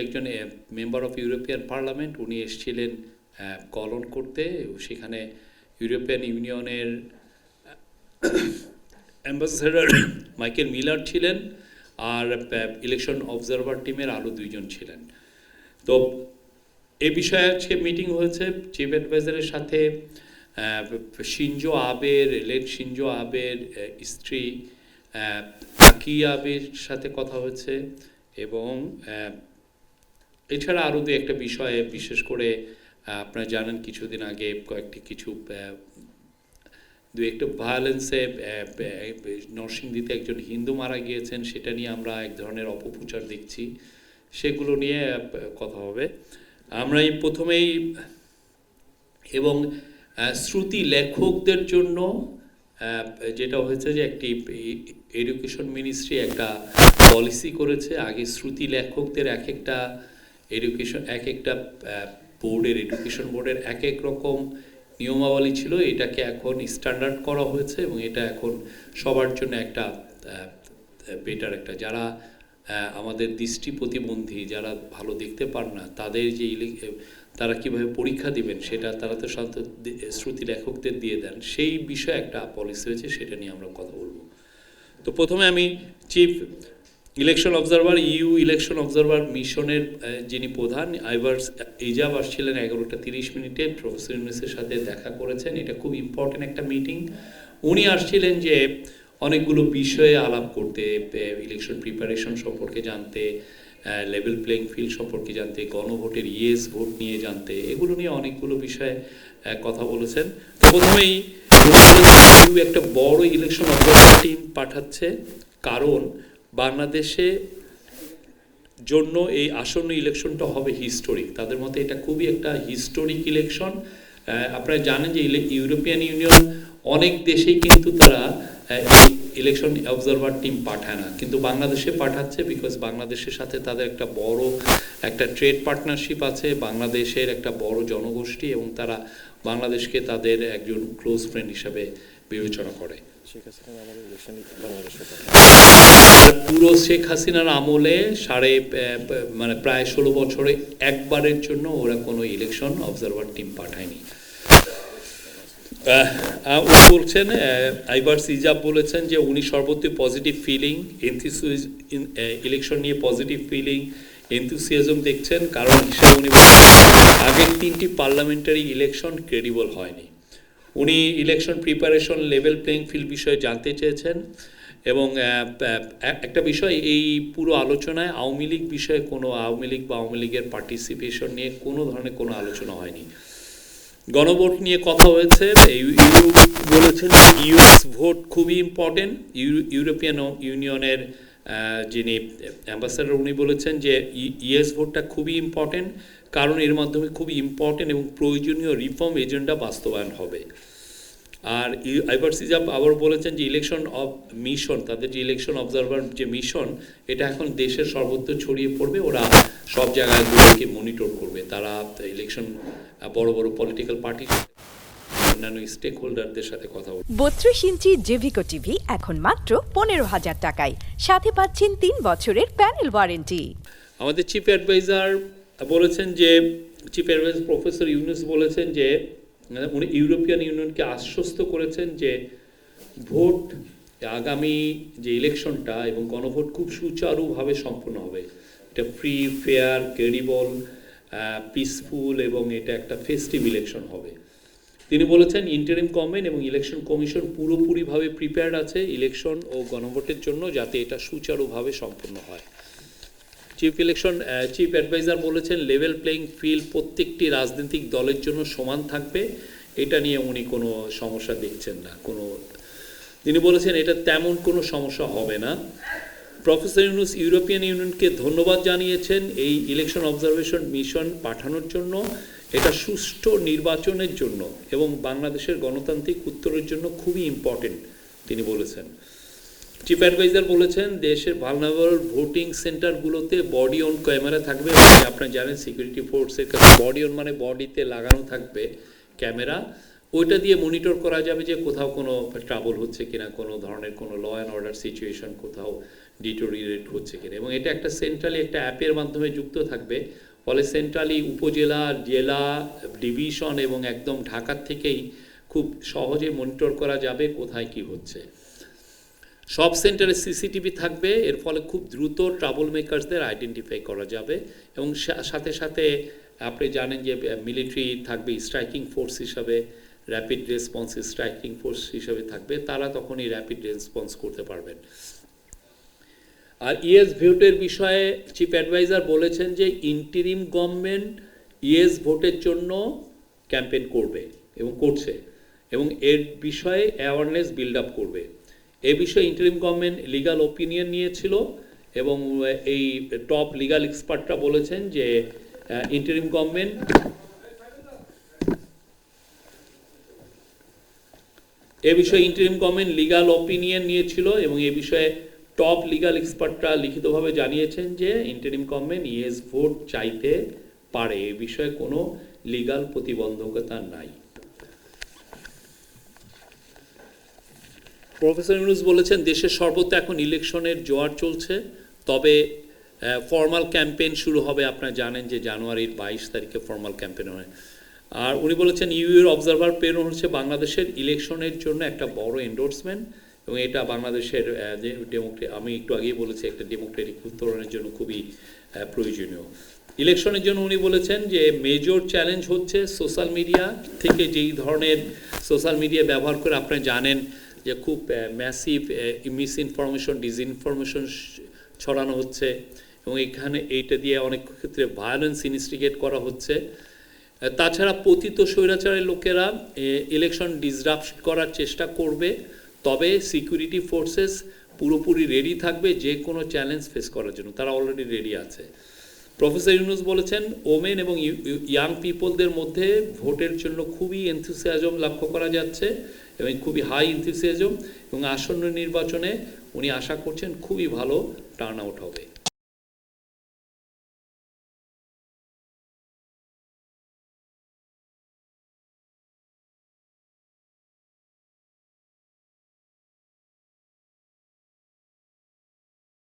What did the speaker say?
একজন member of European parliament, উনি এসেছিলেন কলন করতে। সেখানে ইউরোপিয়ান ইউনিয়নের অ্যাম্বাসেডর মাইকেল মিলার ছিলেন, আর ইলেকশন অবজারভার টিমের আরও দুইজন ছিলেন। তো এ বিষয়ে আজকে মিটিং হয়েছে চিফ অ্যাডভাইজারের সাথে। শিনজো আবের শিনজো আবের স্ত্রী আকি আবের সাথে কথা হয়েছে, এবং এছাড়া আরও দু একটা বিষয়ে, বিশেষ করে আপনারা জানেন কিছুদিন আগে দু একটা ভায়োলেন্সে নরসিংদীতে একজন হিন্দু মারা গিয়েছেন, সেটা নিয়ে আমরা এক ধরনের অপপ্রচার দেখছি, সেগুলো নিয়ে কথা হবে। আমরা এই প্রথমেই, এবং শ্রুতি লেখকদের জন্য যেটা হয়েছে যে একটি এডুকেশন মিনিস্ট্রি একটা পলিসি করেছে। আগে শ্রুতি লেখকদের এক একটা বোর্ডের, এডুকেশন বোর্ডের এক এক রকম নিয়মাবলী ছিল। এটাকে এখন স্ট্যান্ডার্ড করা হয়েছে, এবং এটা এখন সবার জন্য একটা বেটার একটা, যারা আমাদের দৃষ্টি প্রতিবন্ধী, যারা ভালো দেখতে পান না, তাদের যে তারা কীভাবে পরীক্ষা দিবেন সেটা তারা তো সাধারণত শ্রুতি লেখকদের দিয়ে দেন। সেই বিষয়ে একটা পলিসি হয়েছে, সেটা নিয়ে আমরা কথা বলবো। তো প্রথমে আমি chief election observer, election observer মিশনের যিনি প্রধান আইভার্স ইজাব আসছিলেন 11:30 প্রফেসর ইউনুসের সাথে দেখা করেছেন। এটা খুব ইম্পর্টেন্ট একটা মিটিং। উনি আসছিলেন যে অনেকগুলো বিষয়ে আলাপ করতে, ইলেকশন প্রিপারেশন সম্পর্কে জানতে, লেভেল প্লেইং ফিল্ড সম্পর্কে জানতে, গণভোটের ইয়েস ভোট নিয়ে জানতে, এগুলো নিয়ে অনেকগুলো বিষয়ে কথা বলেছেন। প্রথমেই একটা বড় ইলেকশন অবজারভার টিম পাঠাচ্ছে, কারণ বাংলাদেশে জন্য এই আসন্ন ইলেকশনটা হবে হিস্টোরিক। তাদের মতে এটা খুবই একটা হিস্টোরিক ইলেকশন। আপনারা জানেন যে ইউরোপিয়ান ইউনিয়ন অনেক দেশেই কিন্তু তারা ইলেকশন অবজারভার টিম পাঠায় না, কিন্তু বাংলাদেশে পাঠাচ্ছে, বিকজ বাংলাদেশের সাথে তাদের একটা বড় একটা ট্রেড পার্টনারশিপ আছে, বাংলাদেশের একটা বড় জনগোষ্ঠী, এবং তারা বাংলাদেশকে তাদের একজন ক্লোজ ফ্রেন্ড হিসাবে বিবেচনা করে। পুরো শেখ হাসিনার আমলে প্রায় 16 বছরে একবারের জন্য ওরা কোনো ইলেকশন অবজারভার টিম পাঠায়নি। উনি বলছেন, আইভার্স ইজাব বলেছেন যে উনি সর্বত্র পজিটিভ ফিলিং, ইলেকশন নিয়ে পজিটিভ ফিলিং, এনথুসিয়াজম দেখছেন, কারণ হিসেবে উনি আগের 3টি পার্লামেন্টারি ইলেকশন ক্রেডিবল হয়নি। উনি election preparation, level playing field বিষয়ে জানতে চেয়েছেন, এবং একটা বিষয়, এই পুরো আলোচনায় আওয়ামী লীগ বিষয়ে আওয়ামী লীগ বা আওয়ামী লীগের পার্টিসিপেশন নিয়ে কোনো ধরনের কোনো আলোচনা হয়নি। গণভোট নিয়ে কথা হয়েছে। বলেছেন ইউএস ভোট খুবই ইম্পর্টেন্ট। ইউরোপিয়ান ইউনিয়নের যিনি অ্যাম্বাসেডর, উনি বলেছেন যে ইউএস ভোটটা খুবই ইম্পর্টেন্ট, কারণ এর মাধ্যমে খুবই ইম্পর্টেন্ট এবং প্রয়োজনীয় রিফর্ম এজেন্ডা বাস্তবায়ন হবে। আর আইভার্স ইজাব আবার বলেছেন যে ইলেকশন মিশন, তাদের যে ইলেকশন অবজারভার যে মিশন, এটা এখন দেশের সর্বত্র ছড়িয়ে পড়বে। ওরা সব জায়গাগুলোকে মনিটর করবে। তারা ইলেকশন বড় বড় পলিটিক্যাল পার্টি, অন্যান্য স্টেক হোল্ডারদের সাথে কথা বলবে। 32 ইঞ্চি জেভিকো টিভি এখন মাত্র 15,000 টাকায়, সাথে পাচ্ছেন 3 বছরের প্যানেল ওয়ারেন্টি। আমাদের চিফ অ্যাডভাইজার বলেছেন যে, চিফ অ্যাডভাইজার প্রফেসর ইউনুস বলেছেন যে উনি ইউরোপিয়ান ইউনিয়নকে আশ্বস্ত করেছেন যে ভোট, আগামী যে ইলেকশনটা এবং গণভোট খুব সুচারুভাবে সম্পন্ন হবে। এটা ফ্রি, ফেয়ার, ক্রেডিবল, পিসফুল, এবং এটা একটা ফেস্টিভ ইলেকশন হবে। তিনি বলেছেন ইন্টারিম গভর্নমেন্ট এবং ইলেকশন কমিশন পুরোপুরিভাবে প্রিপেয়ার্ড আছে ইলেকশন ও গণভোটের জন্য, যাতে এটা সুচারুভাবে সম্পন্ন হয়। চিফ অ্যাডভাইজার বলেছেন লেভেল প্লেইং ফিল্ড প্রত্যেকটি রাজনৈতিক দলের জন্য সমান থাকবে, এটা নিয়ে উনি কোনো সমস্যা দেখছেন না। তিনি বলেছেন এটা তেমন কোনো সমস্যা হবে না। প্রফেসর ইউনুস ইউরোপিয়ান ইউনিয়নকে ধন্যবাদ জানিয়েছেন এই ইলেকশন অবজারভেশন মিশন পাঠানোর জন্য। এটা সুষ্ঠু নির্বাচনের জন্য এবং বাংলাদেশের গণতান্ত্রিক উত্তরের জন্য খুবই ইম্পর্টেন্ট, তিনি বলেছেন। চিফ অ্যাডভাইজার বলেছেন দেশের ভালনারেবল ভোটিং সেন্টারগুলোতে বডি অন ক্যামেরা থাকবে। আপনারা জানেন সিকিউরিটি ফোর্সের কাছে বডি অন মানে বডিতে লাগানো থাকবে ক্যামেরা, ওইটা দিয়ে মনিটর করা যাবে যে কোথাও কোনো ট্রাবল হচ্ছে কিনা, কোনো ধরনের কোনো ল অ্যান্ড অর্ডার সিচুয়েশন কোথাও ডিটোরিয়েট হচ্ছে কিনা, এবং এটা একটা সেন্ট্রালি একটা অ্যাপের মাধ্যমে যুক্ত থাকবে, ফলে সেন্ট্রালি উপজেলা, জেলা, ডিভিশন এবং একদম ঢাকার থেকেই খুব সহজে মনিটর করা যাবে কোথায় কি হচ্ছে। সব সেন্টারে সিসিটিভি থাকবে, এর ফলে খুব দ্রুত ট্রাবল মেকারসদের আইডেন্টিফাই করা যাবে, এবং সাথে সাথে আপনি জানেন যে মিলিটারি থাকবে স্ট্রাইকিং ফোর্স হিসাবে, র্যাপিড রেসপন্স স্ট্রাইকিং ফোর্স হিসাবে থাকবে, তারা তখনই র্যাপিড রেসপন্স করতে পারবেন। আর ইয়েস ভোটের বিষয়ে চিফ অ্যাডভাইজার বলেছেন যে ইন্টিরিম গভর্নমেন্ট ইয়েস ভোটের জন্য ক্যাম্পেইন করবে এবং করছে, এবং এর বিষয়ে অ্যাওয়ারনেস বিল্ড আপ করবে। এ বিষয়ে ইন্টারিম গভর্নমেন্ট লিগাল ওপিনিয়ন নিয়েছিল, এবং এই টপ লিগাল এক্সপার্টরা বলেছেন যে ইন্টারিম গভর্নমেন্ট এ বিষয়ে লিগাল ওপিনিয়ন নিয়েছিল, এবং এ বিষয়ে টপ লিগাল এক্সপার্টরা লিখিতভাবে জানিয়েছেন যে ইন্টারিম গভর্নমেন্ট ইয়েস ভোট চাইতে পারে, এ বিষয়ে কোনো লিগাল প্রতিবন্ধকতা নাই। প্রফেসর ইউনূস বলেছেন দেশের সর্বত্র এখন ইলেকশনের জোয়ার চলছে, তবে ফর্মাল ক্যাম্পেইন শুরু হবে, আপনারা জানেন যে জানুয়ারির 22 তারিখে ফর্মাল ক্যাম্পেইন হয়। আর উনি বলেছেন ইউএর অবজারভার প্রেরণ হচ্ছে বাংলাদেশের ইলেকশনের জন্য একটা বড় এন্ডোর্সমেন্ট, এবং এটা বাংলাদেশের আমি একটু আগেই বলেছি একটা ডেমোক্রেটিক উত্তরণের জন্য খুবই প্রয়োজনীয়। ইলেকশনের জন্য উনি বলেছেন যে মেজর চ্যালেঞ্জ হচ্ছে সোশ্যাল মিডিয়া থেকে যেই ধরনের সোশ্যাল মিডিয়া ব্যবহার করে আপনারা জানেন যে খুব ম্যাসিভ মিসইনফরমেশন, ডিসইনফরমেশন ছড়ানো হচ্ছে, এবং এখানে এইটা দিয়ে অনেক ক্ষেত্রে ভায়োলেন্স ইনস্টিগেট করা হচ্ছে। তাছাড়া পতিত স্বৈরাচারের লোকেরা ইলেকশন ডিসরাপ্ট করার চেষ্টা করবে, তবে সিকিউরিটি ফোর্সেস পুরোপুরি রেডি থাকবে যে কোনো চ্যালেঞ্জ ফেস করার জন্য, তারা অলরেডি রেডি আছে। প্রফেসর ইউনূস বলেছেন ওমেন এবং ইয়াং পিপলদের মধ্যে ভোটের জন্য খুবই এনথুসিয়াজম লক্ষ্য করা যাচ্ছে, এবং খুবই হাই এনথুসিয়াজম, এবং আসন্ন নির্বাচনে উনি আশা করছেন খুবই ভালো টার্ন আউট হবে।